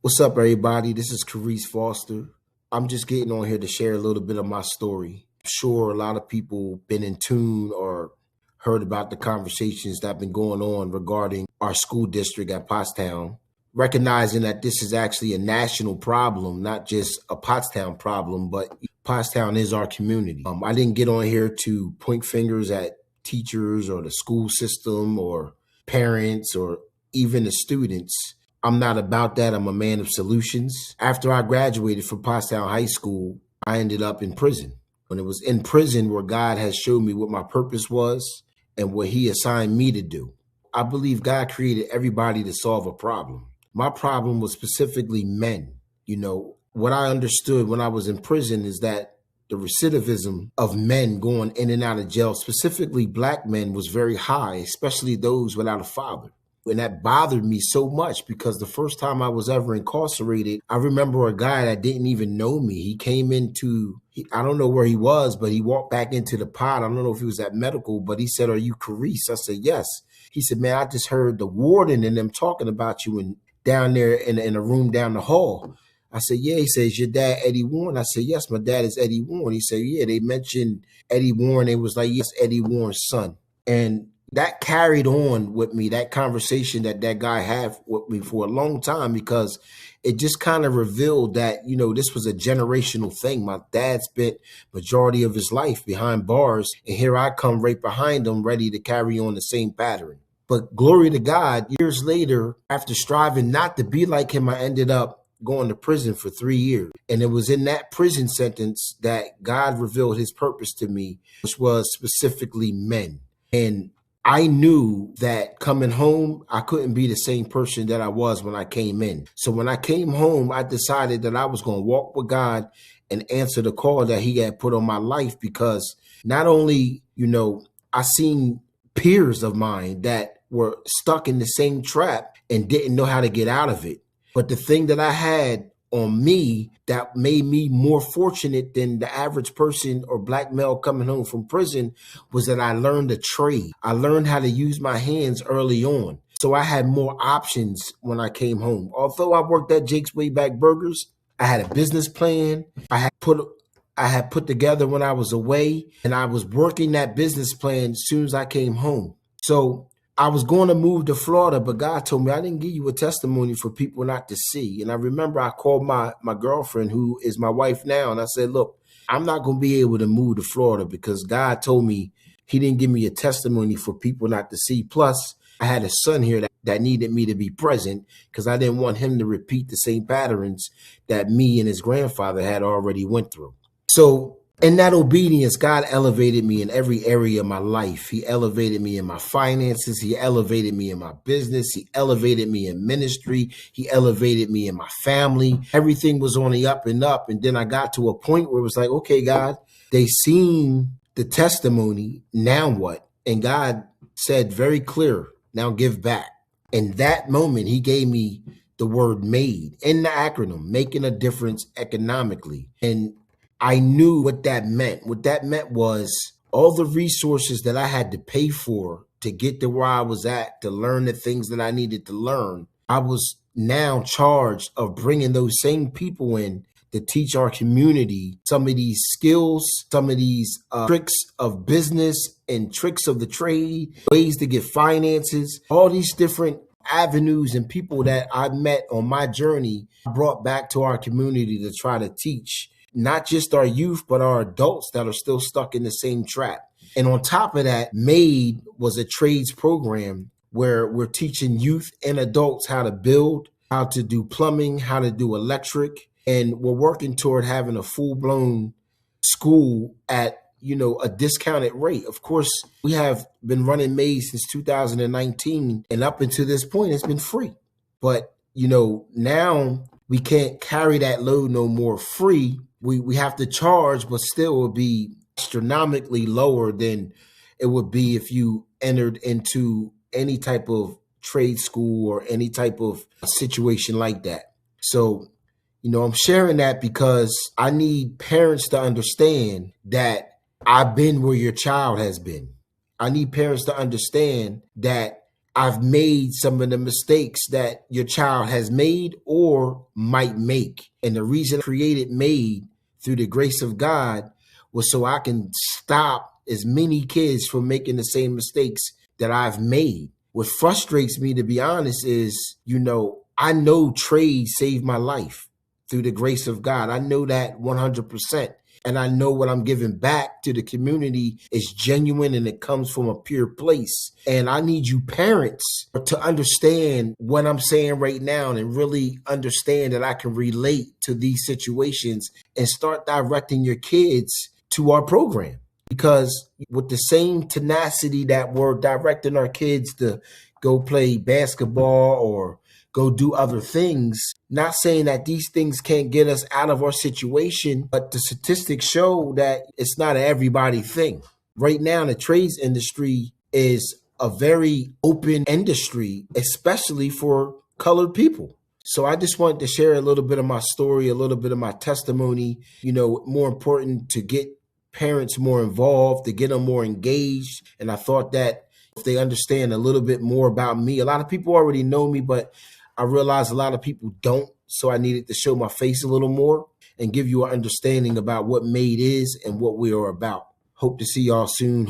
What's up, everybody? This is Carice Foster. I'm just getting on here to share a little bit of my story. I'm sure a lot of people been in tune or heard about the conversations that have been going on regarding our school district at Pottstown, recognizing that this is actually a national problem, not just a Pottstown problem, but Pottstown is our community. I didn't get on here to point fingers at teachers or the school system or parents or even the students. I'm not about that. I'm a man of solutions. After I graduated from Pottstown High School, I ended up in prison. And it was in prison where God has showed me what my purpose was and what he assigned me to do. I believe God created everybody to solve a problem. My problem was specifically men. What I understood when I was in prison is that the recidivism of men going in and out of jail, specifically black men, was very high, especially those without a father. And that bothered me so much because the first time I was ever incarcerated, I remember a guy that didn't even know me. He came I don't know where he was, but he walked back into the pod. I don't know if he was at medical, but he said, "Are you Carice?" I said, "Yes." He said, "Man, I just heard the warden and them talking about you and down there in a room down the hall." I said, "Yeah." He says, "Your dad, Eddie Warren?" I said, "Yes, my dad is Eddie Warren." He said, "Yeah, they mentioned Eddie Warren." It was like, "Yes, Eddie Warren's son." And that carried on with me, that conversation that guy had with me for a long time, because it just kind of revealed that, this was a generational thing. My dad spent majority of his life behind bars, and here I come right behind him, ready to carry on the same pattern. But glory to God, years later, after striving not to be like him, I ended up going to prison for 3 years. And it was in that prison sentence that God revealed his purpose to me, which was specifically men. And I knew that coming home, I couldn't be the same person that I was when I came in. So when I came home, I decided that I was going to walk with God and answer the call that he had put on my life, because not only, I seen peers of mine that were stuck in the same trap and didn't know how to get out of it. But the thing that I had on me that made me more fortunate than the average person or black male coming home from prison was that I learned a trade. I learned how to use my hands early on. So I had more options when I came home. Although I worked at Jake's Wayback Burgers, I had a business plan I had put together when I was away, and I was working that business plan as soon as I came home. So I was going to move to Florida, but God told me, "I didn't give you a testimony for people not to see." And I remember I called my girlfriend, who is my wife now, and I said, "Look, I'm not going to be able to move to Florida because God told me he didn't give me a testimony for people not to see. Plus, I had a son here that needed me to be present because I didn't want him to repeat the same patterns that me and his grandfather had already went through." So in that obedience, God elevated me in every area of my life. He elevated me in my finances. He elevated me in my business. He elevated me in ministry. He elevated me in my family. Everything was on the up and up. And then I got to a point where it was like, okay, God, they seen the testimony. Now what? And God said very clear, "Now give back." In that moment, he gave me the word MADE in the acronym, making a difference economically. And I knew what that meant. What that meant was all the resources that I had to pay for to get to where I was at, to learn the things that I needed to learn. I was now charged of bringing those same people in to teach our community some of these skills, some of these tricks of business and tricks of the trade, ways to get finances, all these different avenues and people that I met on my journey brought back to our community to try to teach not just our youth, but our adults that are still stuck in the same trap. And on top of that, MADE was a trades program where we're teaching youth and adults how to build, how to do plumbing, how to do electric. And we're working toward having a full-blown school at, a discounted rate. Of course, we have been running MADE since 2019, and up until this point, it's been free. But, now we can't carry that load no more free. We have to charge, but still will be astronomically lower than it would be if you entered into any type of trade school or any type of situation like that. So, I'm sharing that because I need parents to understand that I've been where your child has been. I need parents to understand that I've made some of the mistakes that your child has made or might make. And the reason I created Made through the grace of God was so I can stop as many kids from making the same mistakes that I've made. What frustrates me, to be honest, is, I know trade saved my life through the grace of God. I know that 100%. And I know what I'm giving back to the community is genuine and it comes from a pure place. And I need you parents to understand what I'm saying right now and really understand that I can relate to these situations and start directing your kids to our program. Because with the same tenacity that we're directing our kids to go play basketball or go do other things, not saying that these things can't get us out of our situation, but the statistics show that it's not an everybody thing. Right now, the trades industry is a very open industry, especially for colored people. So I just wanted to share a little bit of my story, a little bit of my testimony, more important to get parents more involved, to get them more engaged. And I thought that if they understand a little bit more about me, a lot of people already know me, but I realize a lot of people don't. So I needed to show my face a little more and give you an understanding about what Made is and what we are about. Hope to see y'all soon.